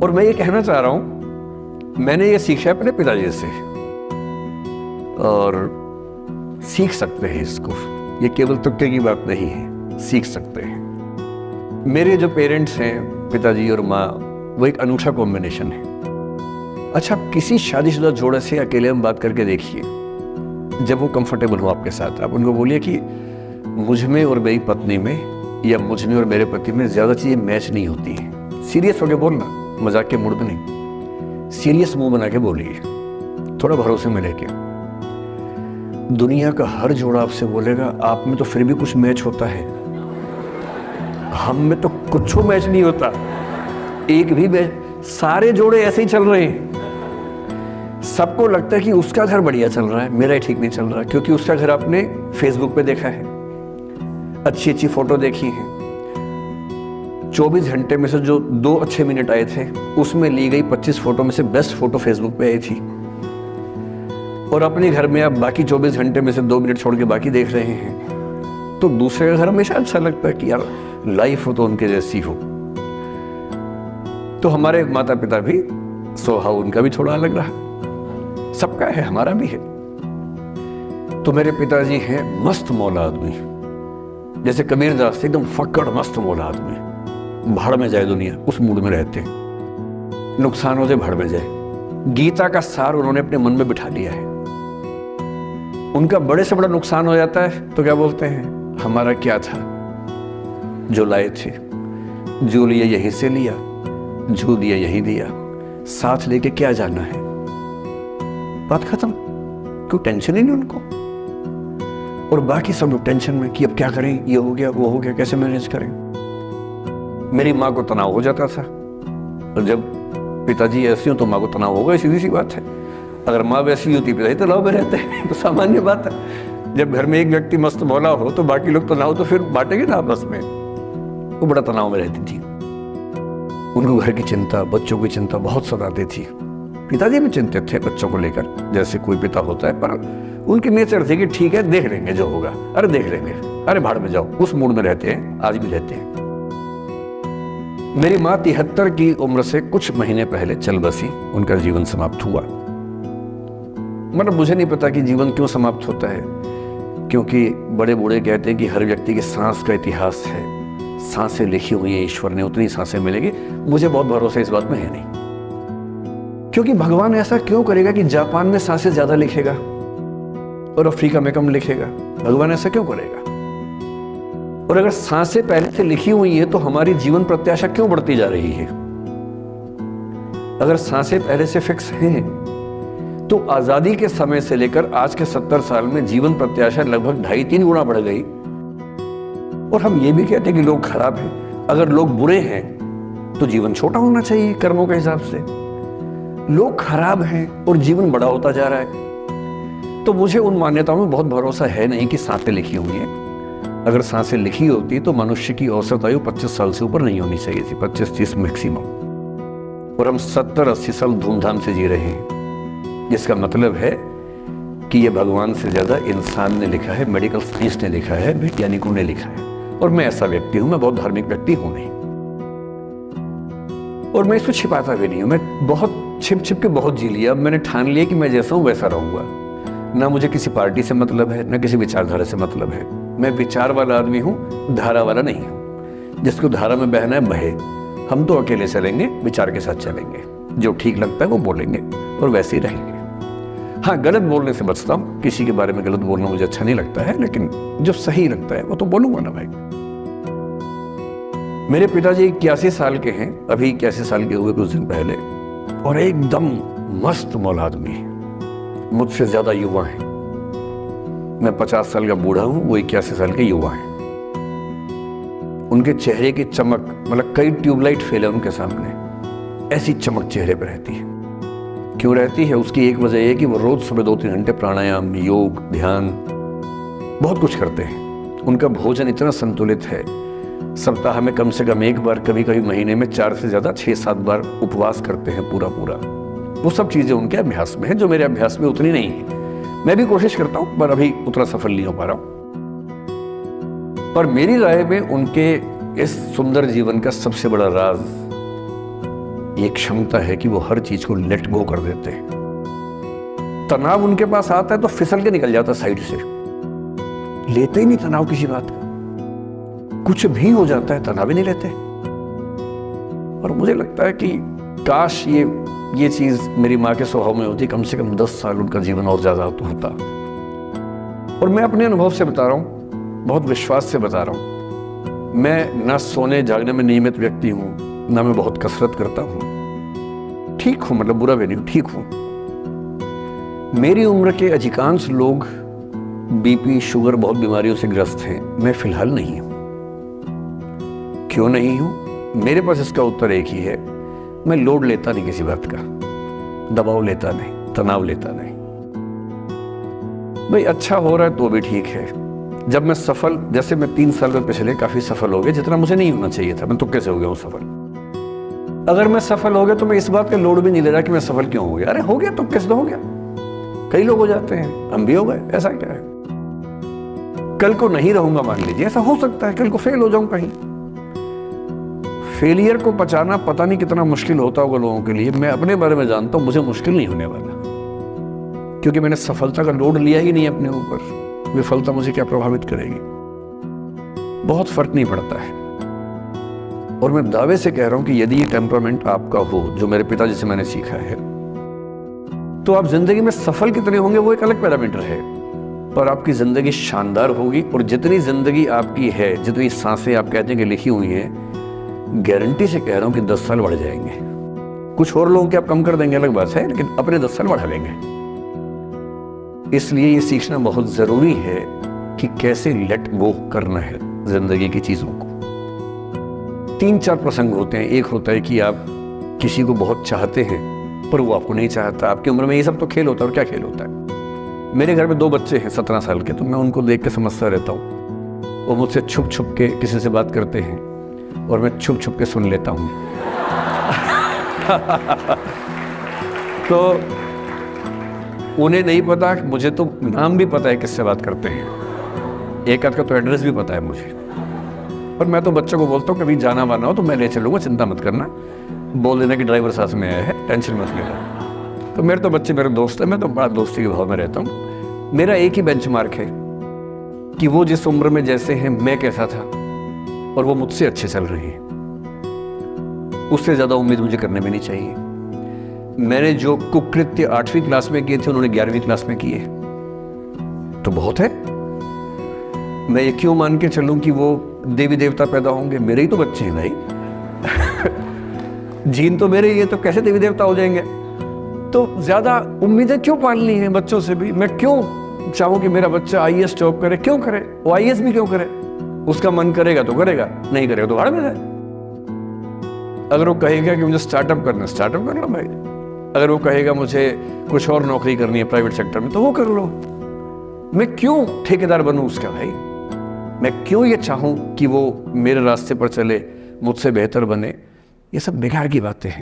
और मैं ये कहना चाह रहा हूं, मैंने ये सीखा है अपने पिताजी से और सीख सकते हैं इसको, ये केवल तुक्के की बात नहीं है, सीख सकते हैं। मेरे जो पेरेंट्स हैं, पिताजी और माँ, वो एक अनूठा कॉम्बिनेशन है। अच्छा, किसी शादीशुदा जोड़े से अकेले में बात करके देखिए, जब वो कंफर्टेबल हो आपके साथ, आप उनको बोलिए कि मुझ में और मेरी पत्नी में या मुझ में और मेरे पति में ज़्यादा चीज़ें मैच नहीं होती हैं। सीरियस होकर बोलना, मजाक के मूड में नहीं, सीरियस मुंह बना के बोलिए, थोड़ा भरोसे में लेके। दुनिया का हर जोड़ा आपसे बोलेगा आप में तो फिर भी कुछ मैच होता है, हम में तो कुछ मैच नहीं होता, एक भी मैच। सारे जोड़े ऐसे ही चल रहे हैं। सबको लगता है कि उसका घर बढ़िया चल रहा है, मेरा ही ठीक नहीं चल रहा, क्योंकि उसका घर आपने फेसबुक पे देखा है, अच्छी अच्छी फोटो देखी है। 24 घंटे में से जो 2 अच्छे मिनट आए थे, उसमें ली गई 25 फोटो में से बेस्ट फोटो फेसबुक पे आई थी। और अपने घर में आप बाकी 24 घंटे में से 2 मिनट छोड़ के बाकी देख रहे हैं। तो दूसरे का घर हमेशा अच्छा लगता है कि यार लाइफ हो तो उनके जैसी हो। तो हमारे माता पिता भी स्वभाव उनका भी थोड़ा अलग रहा, सबका है, हमारा भी है। तो मेरे पिताजी हैं मस्त मौला आदमी, जैसे कबीरदास, एकदम फक्कड़ मस्त मौला आदमी, भाड़ में जाए दुनिया उस मूड में रहते हैं, नुकसान हो जाए भाड़ में जाए। गीता का सार उन्होंने अपने मन में बिठा लिया है। उनका बड़े से बड़ा नुकसान हो जाता है तो क्या बोलते हैं, हमारा क्या था, जो लाए थे, जो लिया यहीं से लिया, जो दिया यहीं दिया, साथ लेके क्या जाना है, बात खत्म। कोई टेंशन ही नहीं उनको। और बाकी सब लोग टेंशन में कि अब क्या करें, ये हो गया, वो हो गया, कैसे मैनेज करें। मेरी माँ को तनाव हो जाता था, और जब पिताजी ऐसे हो तो माँ को तनाव होगा, सीधी सी बात है। अगर माँ वैसी होती, पिताजी तनाव में रहते हैं, तो सामान्य बात है। जब घर में एक व्यक्ति मस्त मौला हो तो बाकी लोग तनाव तो फिर बांटेंगे ना आपस में। वो बड़ा तनाव में रहती थी, उनको घर की चिंता, बच्चों की चिंता बहुत सताती थी। पिताजी भी चिंतित थे बच्चों को लेकर, जैसे कोई पिता होता है, पर उनकी नेचर थी कि ठीक है देख लेंगे जो होगा, अरे देख लेंगे, अरे भाड़ में जाओ, उस मूड में रहते हैं, आज भी रहते हैं। मेरी माँ 73 की उम्र से कुछ महीने पहले चल बसी, उनका जीवन समाप्त हुआ। मतलब मुझे नहीं पता कि जीवन क्यों समाप्त होता है, क्योंकि बड़े बूढ़े कहते हैं कि हर व्यक्ति के सांस का इतिहास है, सांसें लिखी हुई है ईश्वर ने, उतनी सांसें मिलेगी। मुझे बहुत भरोसा इस बात में है नहीं, क्योंकि भगवान ऐसा क्यों करेगा कि जापान में सांसें ज्यादा लिखेगा और अफ्रीका में कम लिखेगा? भगवान ऐसा क्यों करेगा? और अगर सांसें पहले से लिखी हुई है तो हमारी जीवन प्रत्याशा क्यों बढ़ती जा रही है? अगर सांसें पहले से फिक्स हैं तो आजादी के समय से लेकर आज के 70 साल में जीवन प्रत्याशा लगभग 2.5-3 गुना बढ़ गई। और हम ये भी कहते हैं कि लोग खराब हैं। अगर लोग बुरे हैं तो जीवन छोटा होना चाहिए कर्मों के हिसाब से। लोग खराब हैं और जीवन बड़ा होता जा रहा है। तो मुझे उन मान्यताओं में बहुत भरोसा है नहीं कि सांसें लिखी हुई हैं। अगर सांसें लिखी होती तो मनुष्य की औसत आयु 25 साल से ऊपर नहीं होनी चाहिए थी, 25-30 मैक्सिमम। और हम 70-80 साल धूमधाम से जी रहे हैं, जिसका मतलब है कि ये भगवान से ज्यादा इंसान ने लिखा है, मेडिकल साइंस ने लिखा है, वैज्ञानिकों ने लिखा है। और मैं ऐसा व्यक्ति हूं, मैं बहुत धार्मिक व्यक्ति हूं नहीं, और मैं इसको छिपाता भी नहीं हूं। मैं बहुत छिप छिप के बहुत जी लिया। अब मैंने ठान लिया कि मैं जैसा हूं वैसा रहूंगा। ना मुझे किसी पार्टी से मतलब है, ना किसी विचारधारा से मतलब है। मैं विचार वाला आदमी हूं, धारा वाला नहीं हूं। जिसको धारा में बहना है बहे, हम तो अकेले चलेंगे, विचार के साथ चलेंगे। जो ठीक लगता है वो बोलेंगे और वैसे ही रहेंगे। हाँ, गलत बोलने से बचता हूं, किसी के बारे में गलत बोलना मुझे अच्छा नहीं लगता है, लेकिन जो सही लगता है वो तो बोलूंगा ना भाई। मेरे पिताजी 81 साल के हैं, अभी 81 साल के हुए कुछ दिन पहले, और एकदम मस्त मौला आदमी है, मुझसे ज्यादा युवा है। मैं 50 साल का बूढ़ा हूं, वो 81 साल के युवा हैं। उनके चेहरे की चमक, मतलब कई ट्यूबलाइट फेल है उनके सामने, ऐसी चमक चेहरे पर रहती है। क्यों रहती है? उसकी एक वजह यह कि वो रोज सुबह 2-3 घंटे प्राणायाम, योग, ध्यान, बहुत कुछ करते हैं। उनका भोजन इतना संतुलित है, सप्ताह में कम से कम 1 बार, कभी कभी महीने में 4 से ज्यादा 6-7 बार उपवास करते हैं पूरा। वो सब चीजें उनके अभ्यास में है, जो मेरे अभ्यास में उतनी नहीं है। मैं भी कोशिश करता हूं, पर अभी उतना सफल नहीं हो पा रहा हूं। पर मेरी राय में उनके इस सुंदर जीवन का सबसे बड़ा राज एक क्षमता है कि वो हर चीज को लेट गो कर देते हैं। तनाव उनके पास आता है तो फिसल के निकल जाता साइड से, लेते ही नहीं तनाव किसी बात का। कुछ भी हो जाता है तनाव ही नहीं लेते। और मुझे लगता है कि काश ये चीज मेरी माँ के स्वभाव में होती, कम से कम 10 साल उनका जीवन और ज्यादा तो होता। और मैं अपने अनुभव से बता रहा हूँ, बहुत विश्वास से बता रहा हूँ। मैं ना सोने जागने में नियमित व्यक्ति हूँ, ना मैं बहुत कसरत करता हूँ। ठीक हूँ, मतलब बुरा भी नहीं हूँ, ठीक हूँ। मेरी उम्र के अधिकांश लोग बीपी, शुगर, बहुत बीमारियों से ग्रस्त हैं। मैं फिलहाल नहीं हूँ। क्यों नहीं हूँ? मेरे पास इसका उत्तर एक ही है, मैं लोड लेता नहीं किसी बात का, दबाव लेता नहीं, तनाव लेता नहीं। भाई अच्छा हो रहा है तो भी ठीक है। जब मैं सफल, जैसे मैं 3 साल में पिछले काफी सफल हो गया, जितना मुझे नहीं होना चाहिए था, मैं तुक्के से हो गया हूँ सफल। अगर मैं सफल हो गया तो मैं इस बात का लोड भी नहीं ले रहा कि मैं सफल क्यों हो गया। अरे हो गया, तुक्के से तो हो गया। कई लोग हो जाते हैं, हम भी हो गए, ऐसा क्या है। कल को नहीं रहूंगा, मान लीजिए, ऐसा हो सकता है, कल को फेल हो जाऊं कहीं। फेलियर को पचाना पता नहीं कितना मुश्किल होता होगा लोगों के लिए। मैं अपने बारे में जानता हूं, मुझे मुश्किल नहीं होने वाला, क्योंकि मैंने सफलता का लोड लिया ही नहीं अपने ऊपर। विफलता मुझे क्या प्रभावित करेगी? बहुत फर्क नहीं पड़ता है। और मैं दावे से कह रहा हूं कि यदि ये टेम्परामेंट आपका हो, जो मेरे पिताजी से मैंने सीखा है, तो आप जिंदगी में सफल कितने होंगे वो एक अलग पैरामीटर है, पर आपकी जिंदगी शानदार होगी। और जितनी जिंदगी आपकी है, जितनी सांसें आप कहते हैं कि लिखी हुई हैं, गारंटी से कह रहा हूं कि 10 साल बढ़ जाएंगे। कुछ और लोगों के आप कम कर देंगे, अलग बात है, लेकिन अपने 10 साल बढ़ा लेंगे। इसलिए ये सीखना बहुत जरूरी है कि कैसे लेट गो करना है जिंदगी की चीजों को। 3-4 प्रसंग होते हैं। एक होता है कि आप किसी को बहुत चाहते हैं पर वो आपको नहीं चाहता। आपकी उम्र में ये सब तो खेल होता है, और क्या खेल होता है। मेरे घर में 2 बच्चे हैं 17 साल के, तो मैं उनको देख के समझता रहता हूँ। वो मुझसे छुप छुप के किसी से बात करते हैं और मैं छुप छुप के सुन लेता हूँ। तो उन्हें नहीं पता, मुझे तो नाम भी पता है किससे बात करते हैं। एक आध का तो एड्रेस भी पता है मुझे। और मैं तो बच्चों को बोलता हूँ कभी जाना वाना हो तो मैं ले चलूँगा, चिंता मत करना। बोल देना कि ड्राइवर साथ में आया है, टेंशन मत लेना। तो मेरे तो बच्चे मेरे दोस्त हैं, मैं तो बड़ा दोस्ती के भाव में रहता हूँ। मेरा एक ही बेंचमार्क है कि वो जिस उम्र में जैसे हैं मैं कैसा था, और वो मुझसे अच्छे चल रहे हैं। उससे ज़्यादा उम्मीद मुझे करने में नहीं चाहिए। मैंने जो कुकृत्य 8वीं क्लास में किए थे, उन्होंने 11वीं क्लास में किए, तो बहुत है। मैं ये क्यों मान के चलूं कि वो देवी देवता पैदा होंगे? मेरे ही तो बच्चे हैं भाई। जीन तो मेरे ही है, तो कैसे देवी देवता हो जाएंगे? तो ज्यादा उम्मीदें क्यों पालनी है बच्चों से भी? मैं क्यों चाहूं कि मेरा बच्चा IAS जॉब करे? क्यों करे? वो IAS भी क्यों करे? उसका मन करेगा तो करेगा, नहीं करेगा तो भाड़ में जाए। अगर वो कहेगा कि मुझे स्टार्टअप करना, स्टार्टअप कर लो भाई। अगर वो कहेगा मुझे कुछ और नौकरी करनी है प्राइवेट सेक्टर में, तो वो कर लो। मैं क्यों ठेकेदार बनूं उसका भाई? मैं क्यों ये चाहूं कि वो मेरे रास्ते पर चले, मुझसे बेहतर बने? ये सब बेकार की बातें हैं।